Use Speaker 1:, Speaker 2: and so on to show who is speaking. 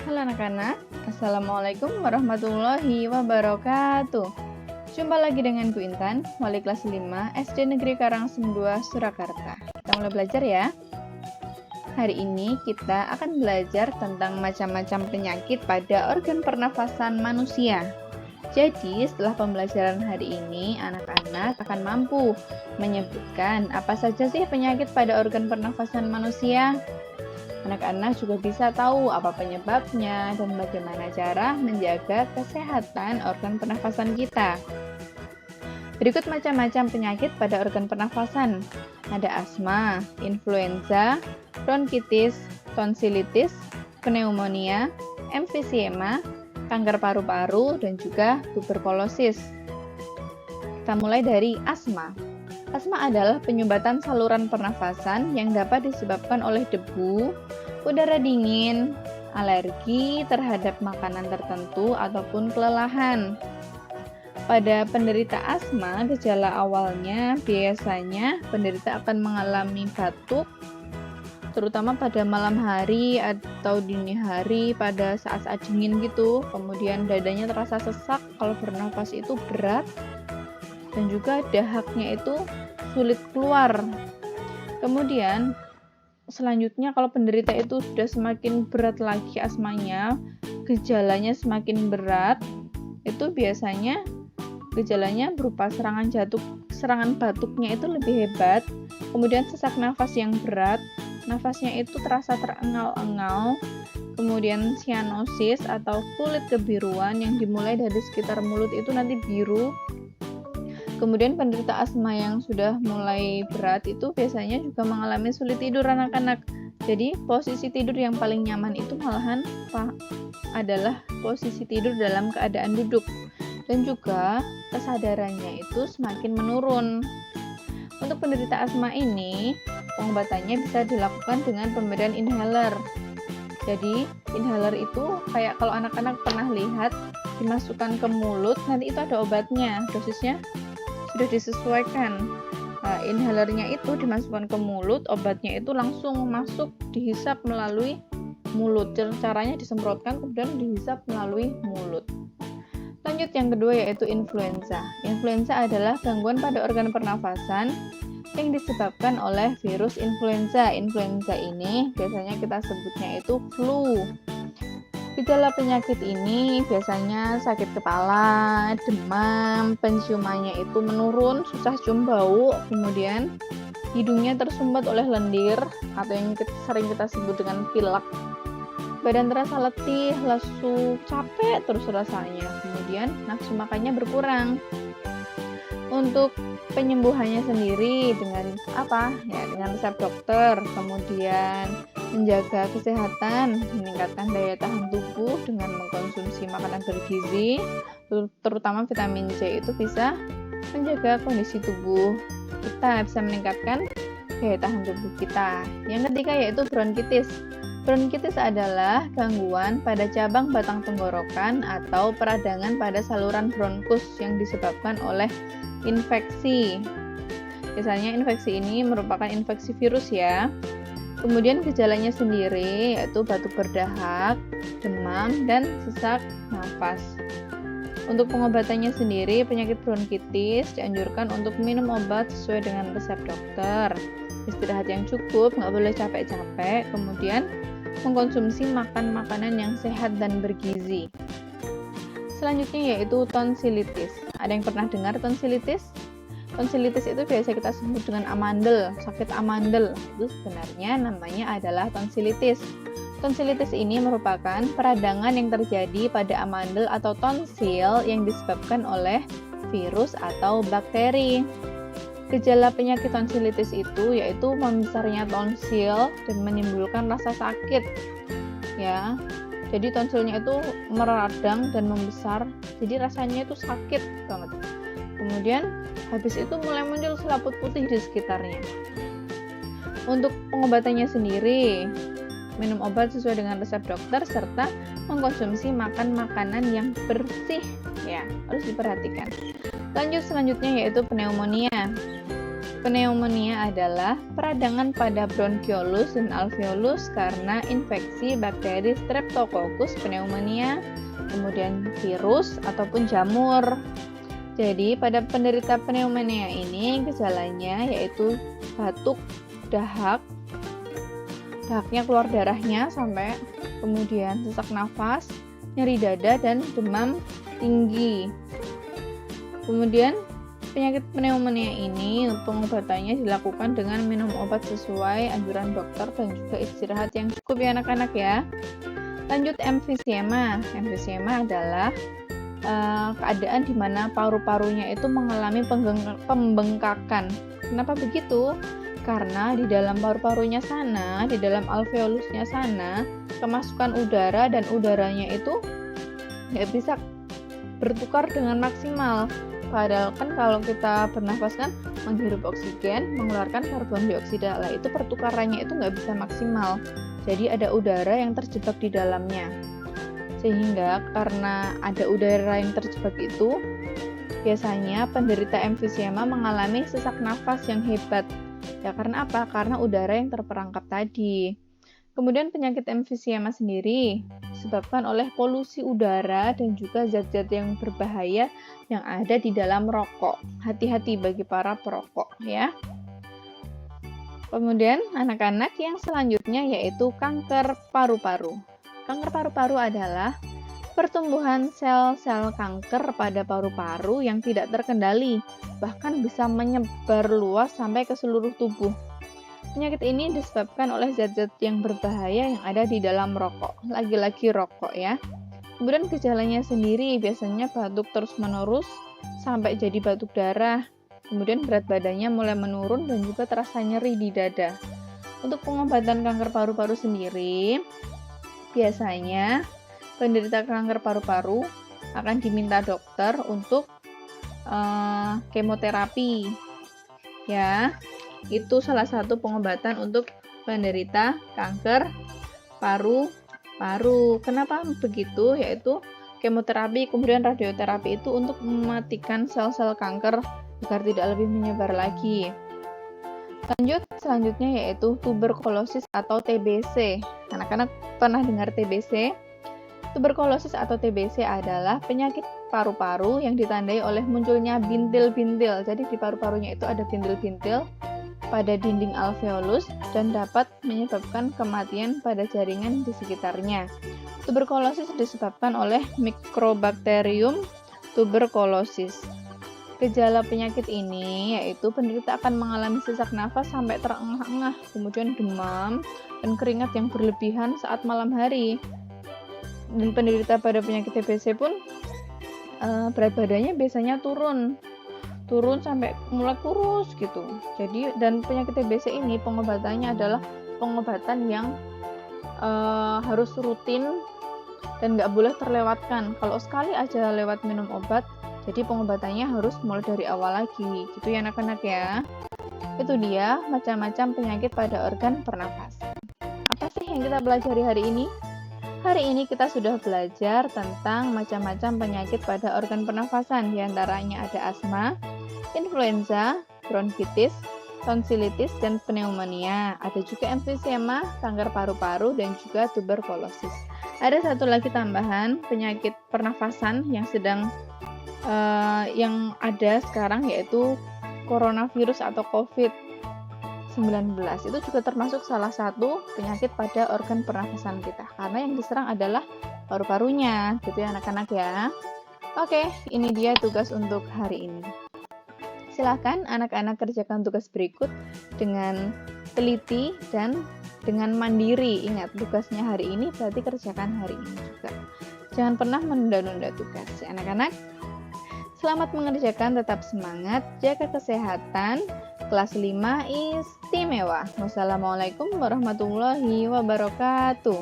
Speaker 1: Halo anak-anak, Assalamualaikum warahmatullahi wabarakatuh. Jumpa lagi dengan Bu Intan, wali kelas 5 SD Negeri Karangsem 2, Surakarta. Kita mulai belajar ya. Hari ini kita akan belajar tentang macam-macam penyakit pada organ pernafasan manusia. Jadi, setelah pembelajaran hari ini, anak-anak akan mampu menyebutkan apa saja sih penyakit pada organ pernafasan manusia. Anak-anak juga bisa tahu apa penyebabnya dan bagaimana cara menjaga kesehatan organ pernafasan kita. Berikut macam-macam penyakit pada organ pernafasan. Ada asma, influenza, bronkitis, tonsilitis, pneumonia, emfisema, kanker paru-paru, dan juga tuberkulosis. Kita mulai dari asma. Asma adalah penyumbatan saluran pernafasan yang dapat disebabkan oleh debu, udara dingin, alergi terhadap makanan tertentu, ataupun kelelahan. Pada penderita asma, gejala awalnya biasanya penderita akan mengalami batuk, terutama pada malam hari atau dini hari pada saat-saat dingin gitu. Kemudian dadanya terasa sesak kalau bernapas itu berat, dan juga dahaknya itu sulit keluar. Kemudian selanjutnya kalau penderita itu sudah semakin berat lagi asmanya, gejalanya semakin berat, itu biasanya gejalanya berupa serangan batuknya itu lebih hebat, kemudian sesak nafas yang berat, nafasnya itu terasa terengal-engal, kemudian sianosis atau kulit kebiruan yang dimulai dari sekitar mulut itu nanti biru. Kemudian penderita asma yang sudah mulai berat itu biasanya juga mengalami sulit tidur anak-anak. Jadi posisi tidur yang paling nyaman itu malahan adalah posisi tidur dalam keadaan duduk. Dan juga kesadarannya itu semakin menurun. Untuk penderita asma ini, pengobatannya bisa dilakukan dengan pemberian inhaler. Jadi inhaler itu kayak kalau anak-anak pernah lihat dimasukkan ke mulut, nanti itu ada obatnya, dosisnya sudah disesuaikan. Nah, inhalernya itu dimasukkan ke mulut, obatnya itu langsung masuk dihisap melalui mulut. Caranya disemprotkan kemudian dihisap melalui mulut. Lanjut yang kedua yaitu influenza. Influenza adalah gangguan pada organ pernafasan yang disebabkan oleh virus influenza. Influenza ini biasanya kita sebutnya itu flu. Gejala penyakit ini biasanya sakit kepala, demam, penciumannya itu menurun, susah cium bau, kemudian hidungnya tersumbat oleh lendir atau yang sering kita sebut dengan pilek. Badan terasa letih, lesu, capek terus rasanya. Kemudian nafsu makannya berkurang. Untuk penyembuhannya sendiri dengan apa? Ya, dengan resep dokter. Kemudian menjaga kesehatan, meningkatkan daya tahan tubuh dengan mengkonsumsi makanan bergizi, terutama vitamin C itu bisa menjaga kondisi tubuh kita, bisa meningkatkan daya tahan tubuh kita. Yang ketiga yaitu bronkitis. Bronkitis adalah gangguan pada cabang batang tenggorokan atau peradangan pada saluran bronkus yang disebabkan oleh infeksi. Biasanya infeksi ini merupakan infeksi virus ya. Kemudian gejalanya sendiri yaitu batuk berdahak, demam, dan sesak nafas. Untuk pengobatannya sendiri, penyakit bronkitis dianjurkan untuk minum obat sesuai dengan resep dokter. Istirahat yang cukup, nggak boleh capek-capek, kemudian mengkonsumsi makanan yang sehat dan bergizi. Selanjutnya yaitu tonsilitis. Ada yang pernah dengar tonsilitis? Tonsilitis itu biasa kita sebut dengan amandel, sakit amandel. Itu sebenarnya namanya adalah tonsilitis. Tonsilitis ini merupakan peradangan yang terjadi pada amandel atau tonsil yang disebabkan oleh virus atau bakteri. Gejala penyakit tonsilitis itu yaitu membesarnya tonsil dan menimbulkan rasa sakit. Ya. Jadi tonsilnya itu meradang dan membesar. Jadi rasanya itu sakit banget. Kemudian habis itu mulai muncul selaput putih di sekitarnya. Untuk pengobatannya sendiri, minum obat sesuai dengan resep dokter serta mengkonsumsi makanan yang bersih. Ya, harus diperhatikan. Lanjut selanjutnya yaitu pneumonia. pneumonia adalah peradangan pada bronkiolus dan alveolus karena infeksi bakteri Streptococcus pneumonia, kemudian virus ataupun jamur. Jadi pada penderita pneumonia ini gejalanya yaitu batuk, dahaknya keluar darahnya sampai, kemudian sesak nafas, nyeri dada, dan demam tinggi. Kemudian penyakit pneumonia ini pengobatannya dilakukan dengan minum obat sesuai anjuran dokter dan juga istirahat yang cukup ya anak-anak ya. Lanjut emfisema. Emfisema adalah keadaan di mana paru-parunya itu mengalami pembengkakan. Kenapa begitu? Karena di dalam paru-parunya sana, di dalam alveolusnya sana, kemasukan udara dan udaranya itu nggak bisa bertukar dengan maksimal. Padahal kan kalau kita bernafas kan menghirup oksigen, mengeluarkan karbon dioksida. Lah itu pertukarannya itu nggak bisa maksimal. Jadi ada udara yang terjebak di dalamnya. Sehingga karena ada udara yang terjebak itu, biasanya penderita emfisema mengalami sesak nafas yang hebat. Ya karena apa? Karena udara yang terperangkap tadi. Kemudian penyakit emfisema sendiri disebabkan oleh polusi udara dan juga zat-zat yang berbahaya yang ada di dalam rokok. Hati-hati bagi para perokok ya. Kemudian anak-anak yang selanjutnya yaitu kanker paru-paru. Kanker paru-paru adalah pertumbuhan sel-sel kanker pada paru-paru yang tidak terkendali, bahkan bisa menyebar luas sampai ke seluruh tubuh. Penyakit ini disebabkan oleh zat-zat yang berbahaya yang ada di dalam rokok, lagi-lagi rokok ya. Kemudian gejalanya sendiri biasanya batuk terus-menerus sampai jadi batuk darah. Kemudian berat badannya mulai menurun dan juga terasa nyeri di dada. Untuk pengobatan kanker paru-paru sendiri, biasanya penderita kanker paru-paru akan diminta dokter untuk kemoterapi. Ya, itu salah satu pengobatan untuk penderita kanker paru-paru. Kenapa begitu? Yaitu kemoterapi, kemudian radioterapi itu untuk mematikan sel-sel kanker agar tidak lebih menyebar lagi. Lanjut, selanjutnya yaitu tuberkulosis atau TBC. Anak-anak pernah dengar TBC? Tuberkulosis atau TBC adalah penyakit paru-paru yang ditandai oleh munculnya bintil-bintil. Jadi di paru-parunya itu ada bintil-bintil pada dinding alveolus dan dapat menyebabkan kematian pada jaringan di sekitarnya. Tuberkulosis disebabkan oleh Mycobacterium tuberculosis. Gejala penyakit ini yaitu penderita akan mengalami sesak nafas sampai terengah-engah, kemudian demam dan keringat yang berlebihan saat malam hari. Dan penderita pada penyakit TBC pun berat badannya biasanya turun sampai mulai kurus gitu. Jadi dan penyakit TBC ini pengobatannya adalah pengobatan yang harus rutin dan nggak boleh terlewatkan. Kalau sekali aja lewat minum obat, jadi pengobatannya harus mulai dari awal lagi gitu ya anak-anak ya. Itu dia macam-macam penyakit pada organ pernafasan. Apa sih yang kita pelajari hari ini? Hari ini kita sudah belajar tentang macam-macam penyakit pada organ pernafasan. Di antaranya ada asma, influenza, bronkitis, tonsilitis, dan pneumonia. Ada juga emfisema, kanker paru-paru, dan juga tuberkulosis. Ada satu lagi tambahan penyakit pernafasan yang ada sekarang yaitu coronavirus atau COVID-19. Itu juga termasuk salah satu penyakit pada organ pernafasan kita karena yang diserang adalah paru-parunya gitu ya anak-anak ya. Oke, ini dia tugas untuk hari ini. Silahkan anak-anak kerjakan tugas berikut dengan teliti dan dengan mandiri. Ingat, tugasnya hari ini berarti kerjakan hari ini juga. Jangan pernah menunda-nunda tugas ya anak-anak. Selamat mengerjakan, tetap semangat, jaga kesehatan. Kelas 5 istimewa. Wassalamualaikum warahmatullahi wabarakatuh.